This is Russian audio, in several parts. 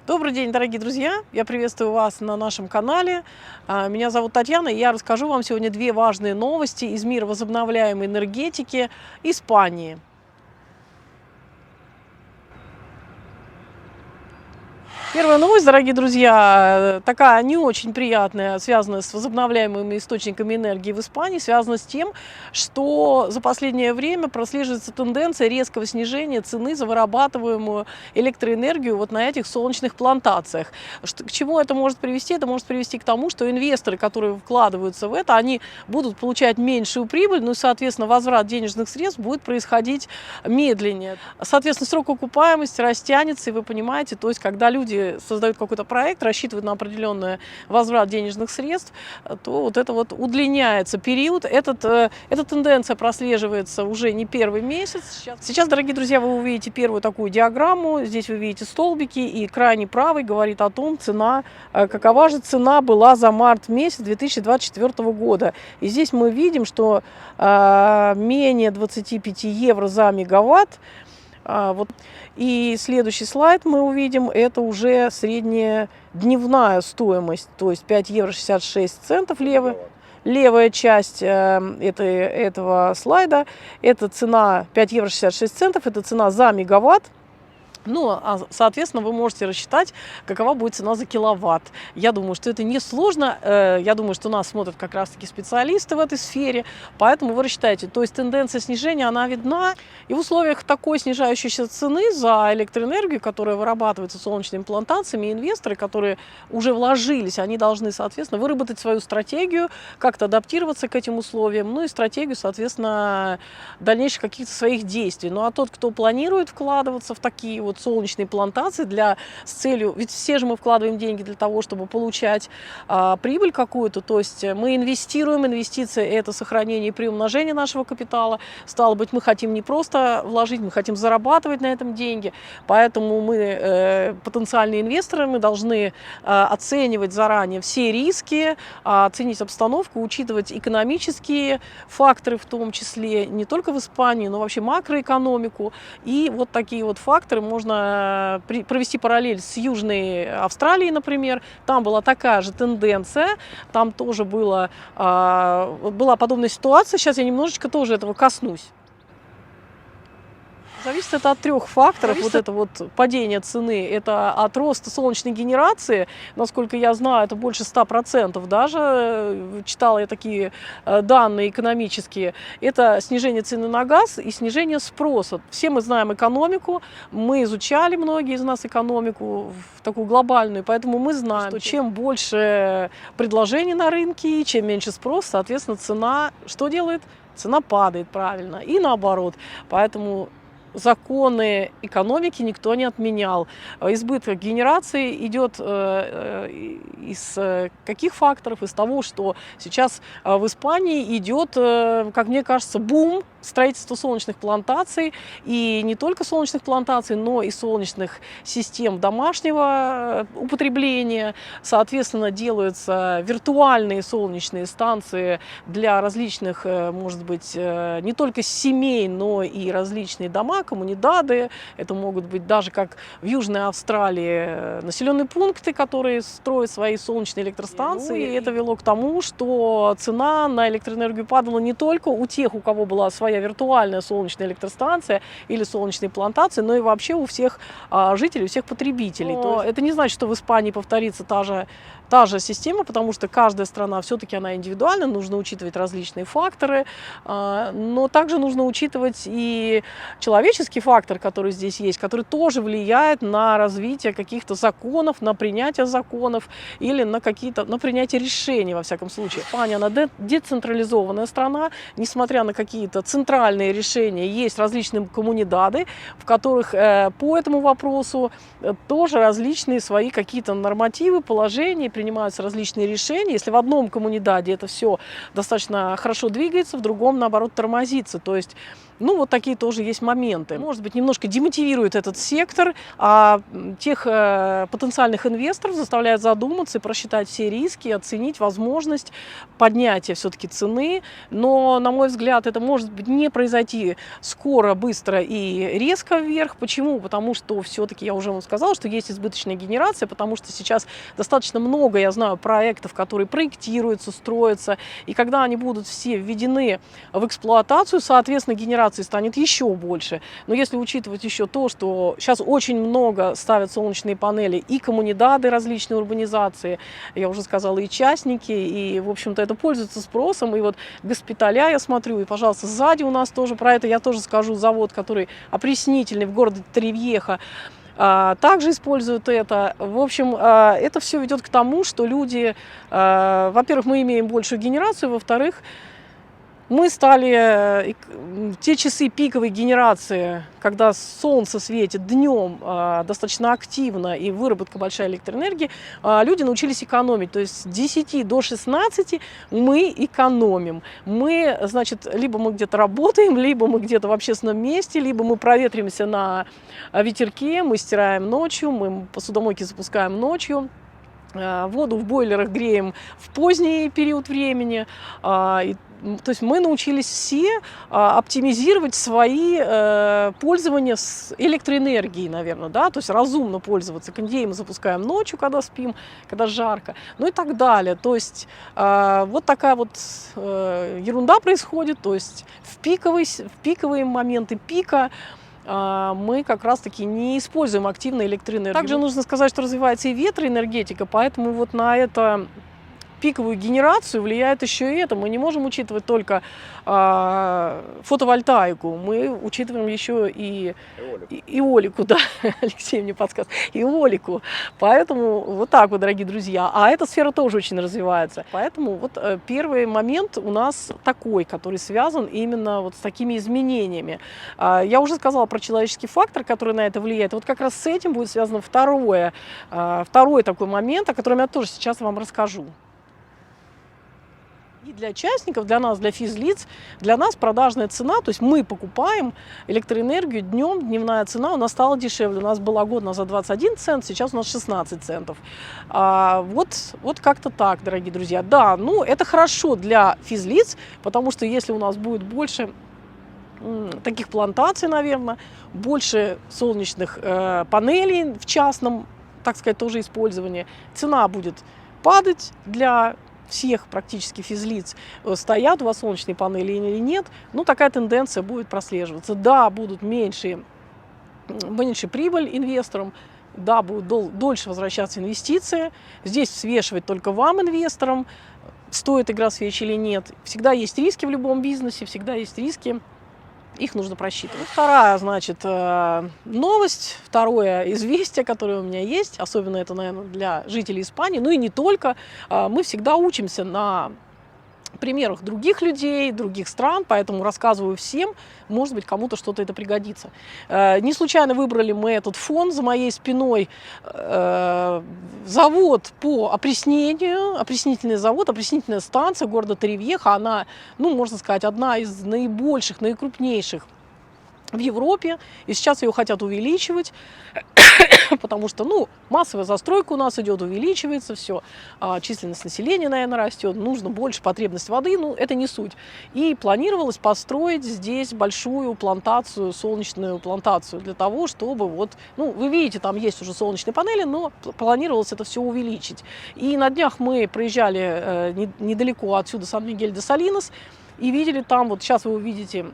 Добрый день, дорогие друзья! Я приветствую вас на нашем канале. Меня зовут Татьяна, и я расскажу вам сегодня две важные новости из мира возобновляемой энергетики Испании. Первая новость, дорогие друзья, такая не очень приятная, связанная с возобновляемыми источниками энергии в Испании, связана с тем, что за последнее время прослеживается тенденция резкого снижения цены за вырабатываемую электроэнергию вот на этих солнечных плантациях. К чему это может привести? Это может привести к тому, что инвесторы, которые вкладываются в это, они будут получать меньшую прибыль, ну и, соответственно, возврат денежных средств будет происходить медленнее. Соответственно, срок окупаемости растянется, и вы понимаете, то есть, когда люди создают какой-то проект, рассчитывают на определенный возврат денежных средств, то вот это вот удлиняется период. Эта тенденция прослеживается уже не первый месяц. Сейчас, дорогие друзья, вы увидите первую такую диаграмму. Здесь вы видите столбики, и крайне правый говорит о том, какова же цена была за март месяц 2024 года. И здесь мы видим, что менее 25 евро за мегаватт. И следующий слайд мы увидим, это уже средняя дневная стоимость, то есть 5 евро 66 центов левая часть этого слайда, это цена 5 евро 66 центов, это цена за мегаватт. Ну, соответственно, вы можете рассчитать, какова будет цена за киловатт. Я думаю, что это несложно. Я думаю, что нас смотрят как раз-таки специалисты в этой сфере. Поэтому вы рассчитаете. То есть тенденция снижения, она видна. И в условиях такой снижающейся цены за электроэнергию, которая вырабатывается солнечными плантациями, инвесторы, которые уже вложились, они должны, соответственно, выработать свою стратегию, как-то адаптироваться к этим условиям, ну и стратегию, соответственно, дальнейших каких-то своих действий. Ну а тот, кто планирует вкладываться в такие вот солнечные плантации с целью, ведь все же мы вкладываем деньги для того, чтобы получать прибыль какую-то, то есть мы инвестируем, инвестиции – это сохранение и приумножение нашего капитала, стало быть, мы хотим не просто вложить, мы хотим зарабатывать на этом деньги, поэтому мы, потенциальные инвесторы, мы должны оценивать заранее все риски, оценить обстановку, учитывать экономические факторы в том числе, не только в Испании, но вообще макроэкономику, и вот такие вот факторы можно провести параллель с Южной Австралией, например. Там была такая же тенденция, там тоже была подобная ситуация. Сейчас я немножечко тоже этого коснусь. Зависит это от трех факторов. Вот это вот падение цены, это от роста солнечной генерации. Насколько я знаю, это больше 100% даже. Читала я такие данные экономические. Это снижение цены на газ и снижение спроса. Все мы знаем экономику, мы изучали, многие из нас, экономику такую глобальную, поэтому мы знаем, что чем больше предложений на рынке, чем меньше спрос, соответственно, цена что делает? Цена падает, правильно, и наоборот. Поэтому законы экономики никто не отменял. Избыток генерации идет из каких факторов? Из того, что сейчас в Испании идет, как мне кажется, бум строительства солнечных плантаций. И не только солнечных плантаций, но и солнечных систем домашнего употребления. Соответственно, делаются виртуальные солнечные станции для различных, может быть, не только семей, но и различные дома, коммунидады. Это могут быть даже, как в Южной Австралии, населенные пункты, которые строят свои солнечные электростанции. И это вело к тому, что цена на электроэнергию падала не только у тех, у кого была своя виртуальная солнечная электростанция или солнечные плантации, но и вообще у всех жителей, у всех потребителей. То есть это не значит, что в Испании повторится та же система, потому что каждая страна все-таки она индивидуальна, нужно учитывать различные факторы, но также нужно учитывать и человеческий фактор, который здесь есть, который тоже влияет на развитие каких-то законов, на принятие законов или на принятие решений, во всяком случае. Испания, она децентрализованная страна, несмотря на какие-то центральные решения, есть различные коммунидады, в которых по этому вопросу тоже различные свои какие-то нормативы, положения, принимаются различные решения. Если в одном коммунидаде это все достаточно хорошо двигается, в другом, наоборот, тормозится. То есть Ну, вот такие тоже есть моменты. Может быть, немножко демотивирует этот сектор, а тех потенциальных инвесторов заставляет задуматься и просчитать все риски, оценить возможность поднятия все-таки цены. Но, на мой взгляд, это может быть не произойти скоро, быстро и резко вверх. Почему? Потому что все-таки, я уже вам сказала, что есть избыточная генерация, потому что сейчас достаточно много, я знаю, проектов, которые проектируются, строятся, и когда они будут все введены в эксплуатацию, соответственно, генерация станет еще больше. Но если учитывать еще то, что сейчас очень много ставят солнечные панели и коммунидады, различные урбанизации, я уже сказала, и частники, и, в общем-то, это пользуется спросом. И вот госпиталя я смотрю, и, пожалуйста, сзади у нас тоже про это я тоже скажу, завод, который опреснительный в городе Тревьеха, также используют это. В общем, это все ведет к тому, что люди, во-первых, мы имеем большую генерацию, во-вторых, мы стали те часы пиковой генерации, когда солнце светит днем достаточно активно и выработка большая электроэнергии, люди научились экономить. То есть с 10 до 16 мы экономим. Мы, значит, либо мы где-то работаем, либо мы где-то в общественном месте, либо мы проветримся на ветерке, мы стираем ночью, мы посудомойки запускаем ночью. Воду в бойлерах греем в поздний период времени. То есть мы научились все оптимизировать свои пользования с электроэнергией, наверное, да, то есть разумно пользоваться. Кондей мы запускаем ночью, когда спим, когда жарко, ну и так далее. То есть вот такая вот ерунда происходит, то есть в пиковые моменты пика мы как раз-таки не используем активно электроэнергию. Также нужно сказать, что развивается и ветроэнергетика, поэтому вот на это пиковую генерацию влияет еще и это. Мы не можем учитывать только фотовольтаику, мы учитываем еще и эолику, да, Алексей мне подсказывает, эолику. Поэтому вот так вот, дорогие друзья. А эта сфера тоже очень развивается. Поэтому вот первый момент у нас такой, который связан именно вот с такими изменениями. Я уже сказала про человеческий фактор, который на это влияет. Вот как раз с этим будет связано второй такой момент, о котором я тоже сейчас вам расскажу. И для частников, для нас, для физлиц, для нас продажная цена, то есть мы покупаем электроэнергию днем, дневная цена у нас стала дешевле. У нас была год назад 21 цент, сейчас у нас 16 центов. Вот как-то так, дорогие друзья. Да, ну это хорошо для физлиц, потому что если у нас будет больше таких плантаций, наверное, больше солнечных панелей в частном, так сказать, тоже использовании, цена будет падать для всех практически физлиц. Стоят у вас солнечные панели или нет, ну такая тенденция будет прослеживаться. Да, будут меньше прибыль инвесторам, да, будут дольше возвращаться инвестиции. Здесь взвешивать только вам, инвесторам, стоит игра свеч или нет. Всегда есть риски в любом бизнесе, всегда есть риски. Их нужно просчитывать. Вторая, значит, новость, второе известие, которое у меня есть, особенно это, наверное, для жителей Испании, ну и не только. Мы всегда учимся на примерах других людей, других стран, поэтому рассказываю всем, может быть, кому-то что-то это пригодится. Не случайно выбрали мы этот фон, за моей спиной завод по опреснению, опреснительный завод, опреснительная станция города Торревьеха, она, ну, можно сказать, одна из наибольших, наикрупнейших в Европе, и сейчас ее хотят увеличивать, потому что, ну, массовая застройка у нас идет, увеличивается все, численность населения, наверное, растет, нужно больше, потребность воды, ну, это не суть. И планировалось построить здесь большую плантацию, солнечную плантацию, для того, чтобы вот, ну, вы видите, там есть уже солнечные панели, но планировалось это все увеличить. И на днях мы проезжали недалеко отсюда, Сан-Мигель-де-Салинос, и видели там, вот сейчас вы увидите,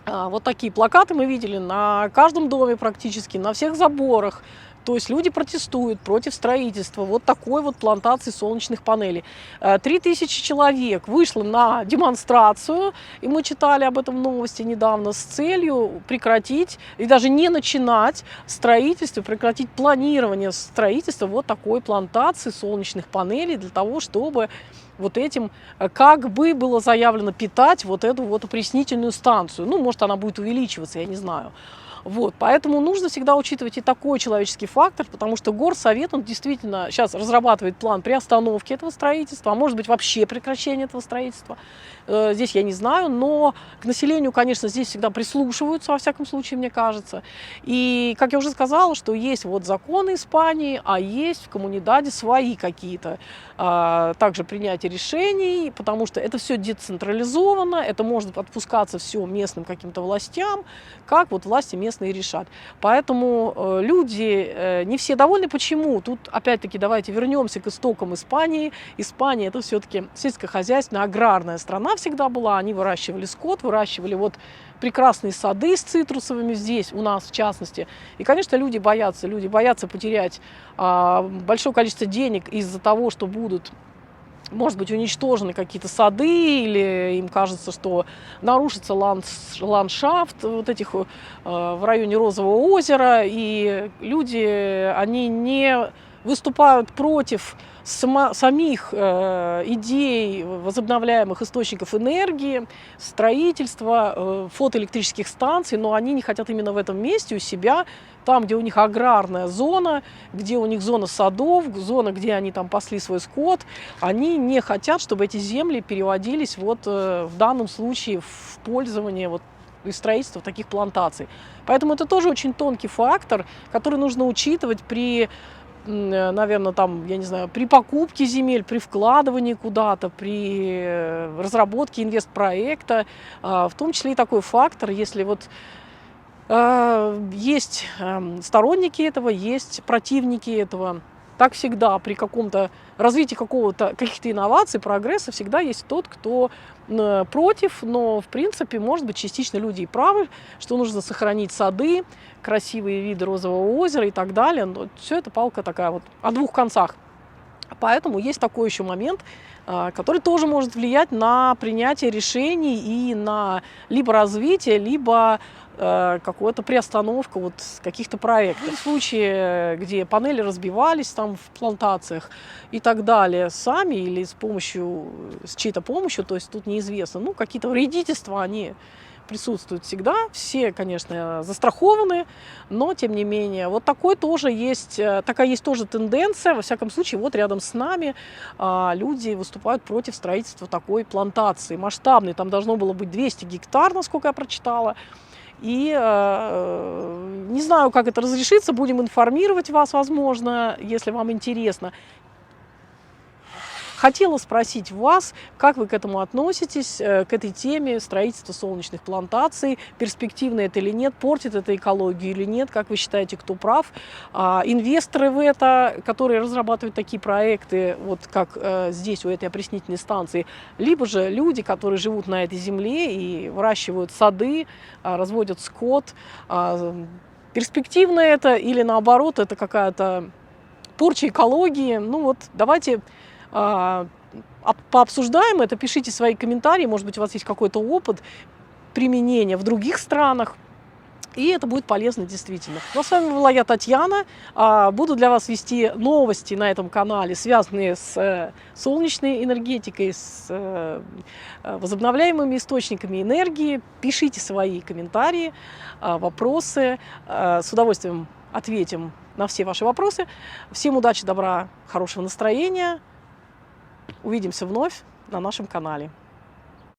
вот такие плакаты мы видели на каждом доме практически, на всех заборах. То есть люди протестуют против строительства вот такой вот плантации солнечных панелей. 3000 человек вышло на демонстрацию, и мы читали об этом в новости недавно, с целью прекратить и даже не начинать строительство, прекратить планирование строительства вот такой плантации солнечных панелей для того, чтобы вот этим, как бы было заявлено, питать вот эту вот опреснительную станцию. Ну, может, она будет увеличиваться, я не знаю. Вот, поэтому нужно всегда учитывать и такой человеческий фактор, потому что горсовет, он действительно сейчас разрабатывает план приостановки этого строительства, а может быть вообще прекращения этого строительства. Здесь я не знаю, но к населению, конечно, здесь всегда прислушиваются, во всяком случае, мне кажется. И, как я уже сказала, что есть вот законы Испании, а есть в коммунидаде свои какие-то также принятие решений, потому что это все децентрализовано, это может отпускаться все местным каким-то властям, как вот власти местные решат. Поэтому люди не все довольны. Почему? Тут опять-таки давайте вернемся к истокам Испании. Испания это все-таки сельскохозяйственная, аграрная страна всегда была. Они выращивали скот, выращивали вот прекрасные сады с цитрусовыми здесь, у нас в частности. И, конечно, люди боятся потерять большое количество денег из-за того, что будут, может быть, уничтожены какие-то сады, или им кажется, что нарушится ландшафт вот этих в районе Розового озера, и люди, они не выступают против самих идей возобновляемых источников энергии, строительства, фотоэлектрических станций, но они не хотят именно в этом месте у себя, там, где у них аграрная зона, где у них зона садов, зона, где они там пасли свой скот, они не хотят, чтобы эти земли переводились вот в данном случае в пользование вот и строительство таких плантаций. Поэтому это тоже очень тонкий фактор, который нужно учитывать при, наверное, там, я не знаю, при покупке земель, при вкладывании куда-то, при разработке инвестпроекта, в том числе и такой фактор, если вот есть сторонники этого, есть противники этого. Так всегда при каком-то развитии каких-то инноваций, прогресса всегда есть тот, кто против, но в принципе, может быть, частично люди и правы, что нужно сохранить сады, красивые виды Розового озера и так далее. Но все это палка такая вот о двух концах. Поэтому есть такой еще момент, который тоже может влиять на принятие решений и на либо развитие, либо какую-то приостановку вот каких-то проектов. В случае, где панели разбивались там в плантациях и так далее, сами или с чьей-то помощью, то есть тут неизвестно, ну, какие-то вредительства, они присутствуют всегда. Все, конечно, застрахованы, но тем не менее. Вот такая есть тоже тенденция. Во всяком случае, вот рядом с нами люди выступают против строительства такой плантации масштабной. Там должно было быть 200 гектар, насколько я прочитала. И не знаю, как это разрешится. Будем информировать вас, возможно, если вам интересно. Хотела спросить вас, как вы к этому относитесь, к этой теме строительства солнечных плантаций, перспективно это или нет, портит это экологию или нет, как вы считаете, кто прав? Инвесторы в это, которые разрабатывают такие проекты, вот как здесь у этой опреснительной станции, либо же люди, которые живут на этой земле и выращивают сады, разводят скот, перспективно это или наоборот, это какая-то порча экологии? Ну вот, давайте пообсуждаем это, пишите свои комментарии, может быть, у вас есть какой-то опыт применения в других странах, и это будет полезно действительно. Ну, а с вами была я, Татьяна. Буду для вас вести новости на этом канале, связанные с солнечной энергетикой, с возобновляемыми источниками энергии. Пишите свои комментарии, вопросы. С удовольствием ответим на все ваши вопросы. Всем удачи, добра, хорошего настроения. Увидимся вновь на нашем канале.